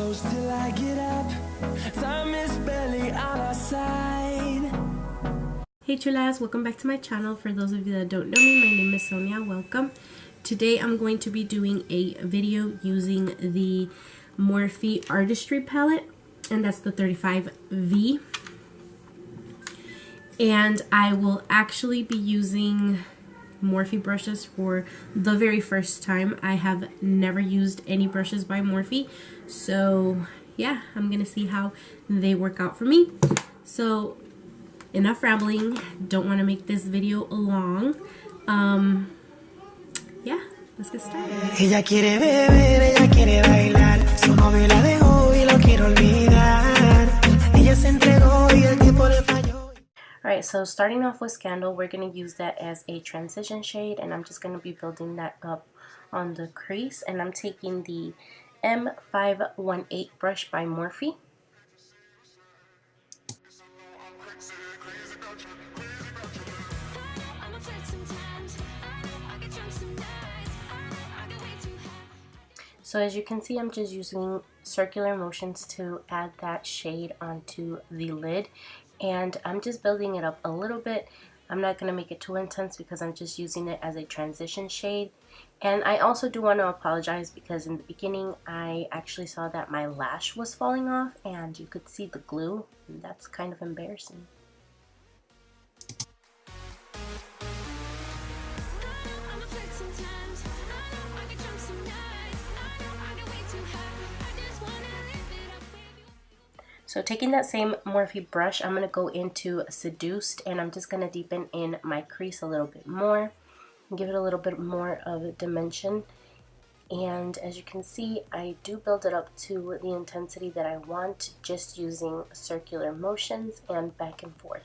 close till I get up. Time is barely on our side. Hey chulas, welcome back to my channel. For those of you that don't know me, my name is Sonia. Welcome. Today I'm going to be doing a video using the Morphe Artistry Palette, and that's the 35V. And I will actually be using Morphe brushes for the very first time. I have never used any brushes by Morphe, so yeah, I'm gonna see how they work out for me. So enough rambling, don't want to make this video long. Yeah, let's get started. Ella quiere beber, ella quiere bailar, su novio la dejó y lo quiere olvidar. Ella se entregó y el tiempo le falló. Alright, so starting off with Scandal, we're going to use that as a transition shade, and I'm just going to be building that up on the crease. And I'm taking the M518 brush by Morphe. So as you can see, I'm just using circular motions to add that shade onto the lid. And I'm just building it up a little bit. I'm not going to make it too intense because I'm just using it as a transition shade. And I also do want to apologize because in the beginning I actually saw that my lash was falling off and you could see the glue. And that's kind of embarrassing. So taking that same Morphe brush, I'm going to go into Seduced, and I'm just going to deepen in my crease a little bit more and give it a little bit more of a dimension. And as you can see, I do build it up to the intensity that I want, just using circular motions and back and forth.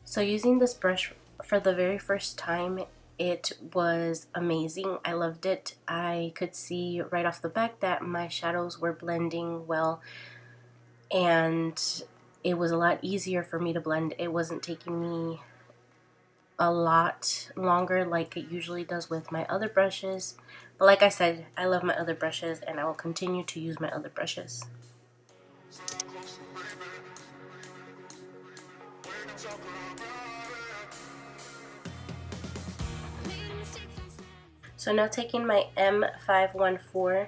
So using this brush for the very first time, it was amazing. I loved it. I could see right off the bat that my shadows were blending well, and it was a lot easier for me to blend. It wasn't taking me a lot longer like it usually does with my other brushes. But like I said, I love my other brushes and I will continue to use my other brushes. So now taking my M514,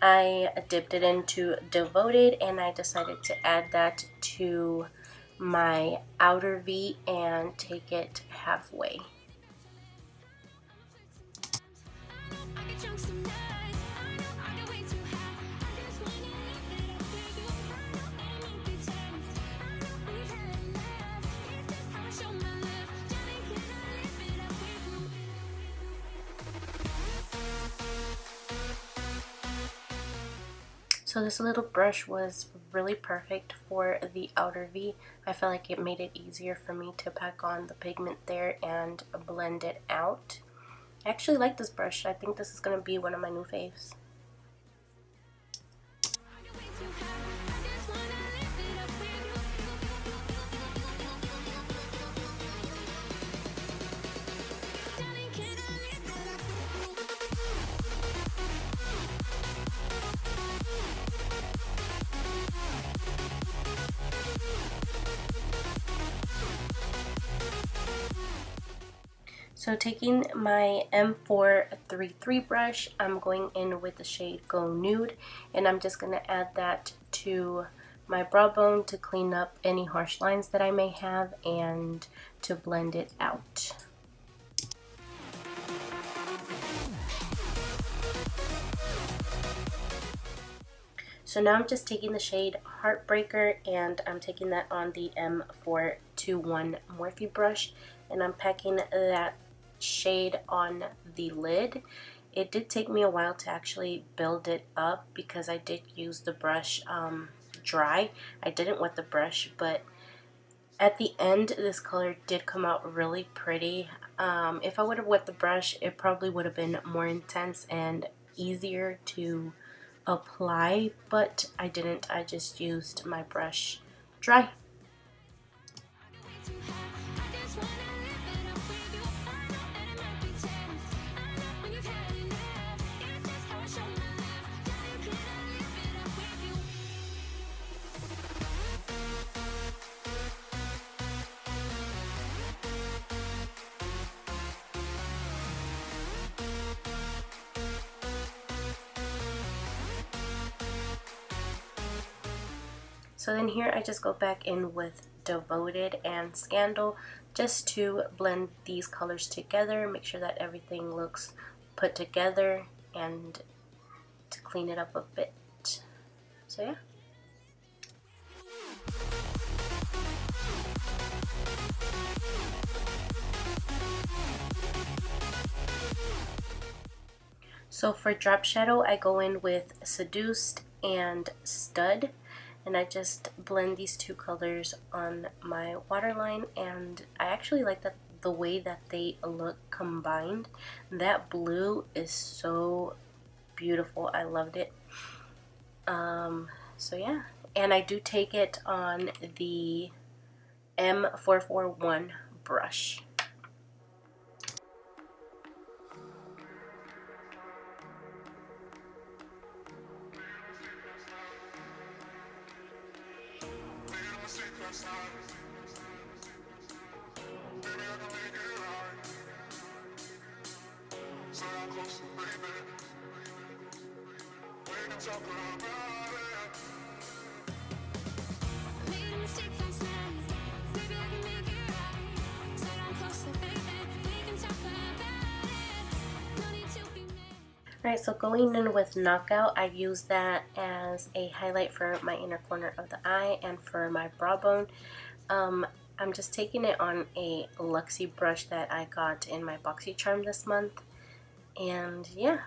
I dipped it into Devoted, and I decided to add that to my outer V and take it halfway. So this little brush was really perfect for the outer V. I felt like it made it easier for me to pack on the pigment there and blend it out. I actually like this brush. I think this is going to be one of my new faves. So taking my M433 brush, I'm going in with the shade Go Nude, and I'm just going to add that to my brow bone to clean up any harsh lines that I may have and to blend it out. So now I'm just taking the shade Heartbreaker, and I'm taking that on the M421 Morphe brush, and I'm packing that shade on the lid. It did take me a while to actually build it up because I did use the brush dry. I didn't wet the brush, but at the end this color did come out really pretty. If I would have wet the brush, it probably would have been more intense and easier to apply, but I didn't. I just used my brush dry. So then here I just go back in with Devoted and Scandal just to blend these colors together, make sure that everything looks put together and to clean it up a bit. So yeah. So for drop shadow, I go in with Seduced and Stud, and I just blend these two colors on my waterline, and I actually like that the way that they look combined. That blue is so beautiful. I loved it. So yeah, and I do take it on the M441 brush. Alright, so going in with Knockout, I use that as a highlight for my inner corner of the eye and for my brow bone. I'm just taking it on a Luxie brush that I got in my BoxyCharm this month, and yeah.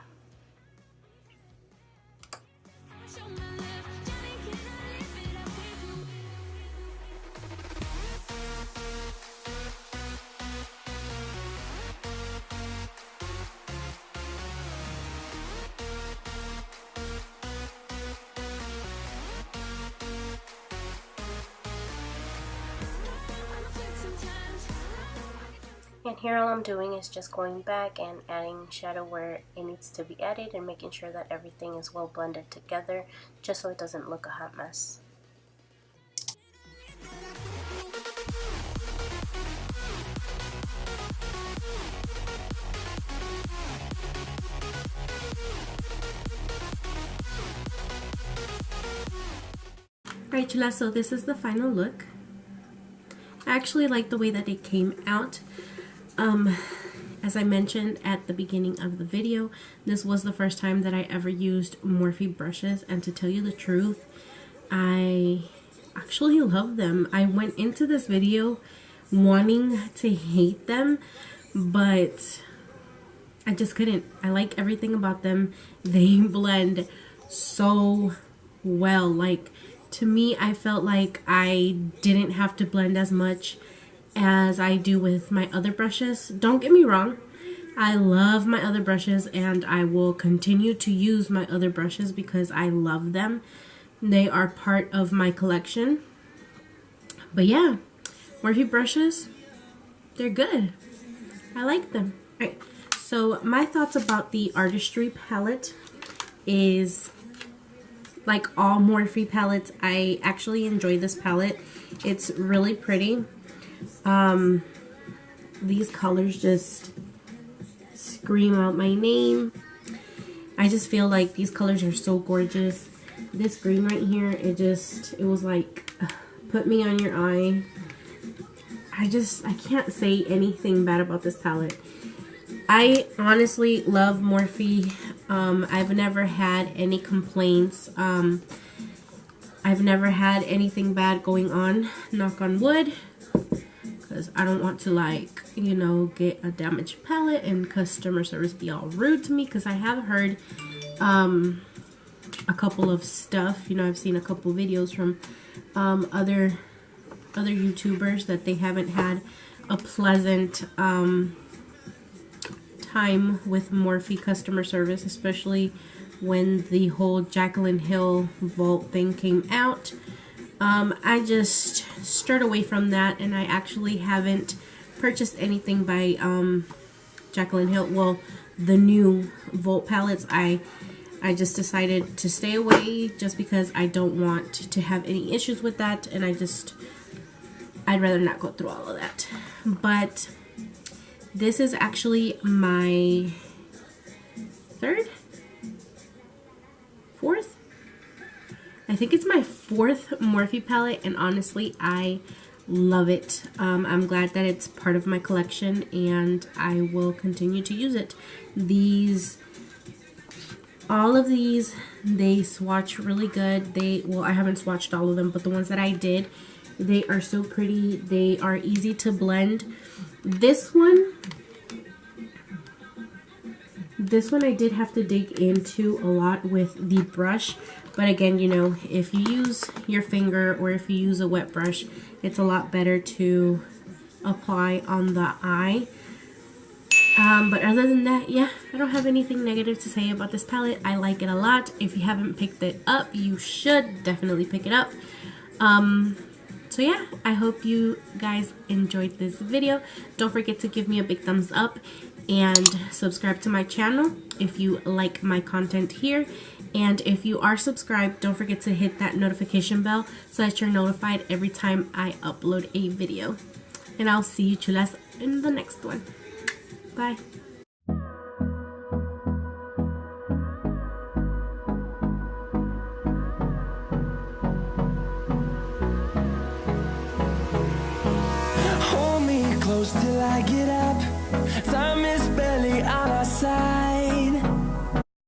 And here all I'm doing is just going back and adding shadow where it needs to be added and making sure that everything is well blended together just so it doesn't look a hot mess. Alright, chula, so this is the final look. I actually like the way that it came out. As I mentioned at the beginning of the video, this was the first time that I ever used Morphe brushes, and to tell you the truth, I actually love them. I went into this video wanting to hate them, but I just couldn't. I like everything about them. They blend so well. Like, to me, I felt like I didn't have to blend as much as I do with my other brushes. Don't get me wrong, I love my other brushes and I will continue to use my other brushes because I love them. They are part of my collection. But yeah, Morphe brushes, they're good. I like them. Alright, so my thoughts about the Artistry palette is, like all Morphe palettes, I actually enjoy this palette. It's really pretty. These colors just scream out my name. I just feel like these colors are so gorgeous. This green right here, it was like, put me on your eye. I can't say anything bad about this palette. I honestly love Morphe. I've never had any complaints. I've never had anything bad going on, knock on wood, because I don't want to, like, you know, get a damaged palette and customer service be all rude to me, because I have heard a couple of stuff. You know, I've seen a couple videos from other YouTubers that they haven't had a pleasant time with Morphe customer service, especially when the whole Jaclyn Hill vault thing came out. I just strayed away from that, and I actually haven't purchased anything by Jaclyn Hill. Well, the new vault palettes, I just decided to stay away just because I don't want to have any issues with that, and I'd rather not go through all of that. But this is actually my fourth? I think it's my fourth Morphe palette, and honestly, I love it. I'm glad that it's part of my collection, and I will continue to use it. All of these, they swatch really good. Well, I haven't swatched all of them, but the ones that I did, they are so pretty. They are easy to blend. This one I did have to dig into a lot with the brush. But again, you know, if you use your finger or if you use a wet brush, it's a lot better to apply on the eye. But other than that, yeah, I don't have anything negative to say about this palette. I like it a lot. If you haven't picked it up, you should definitely pick it up. So yeah, I hope you guys enjoyed this video. Don't forget to give me a big thumbs up and subscribe to my channel if you like my content here. And if you are subscribed, don't forget to hit that notification bell so that you're notified every time I upload a video. And I'll see you chulas in the next one. Bye. Hold me close till I get up. Time is barely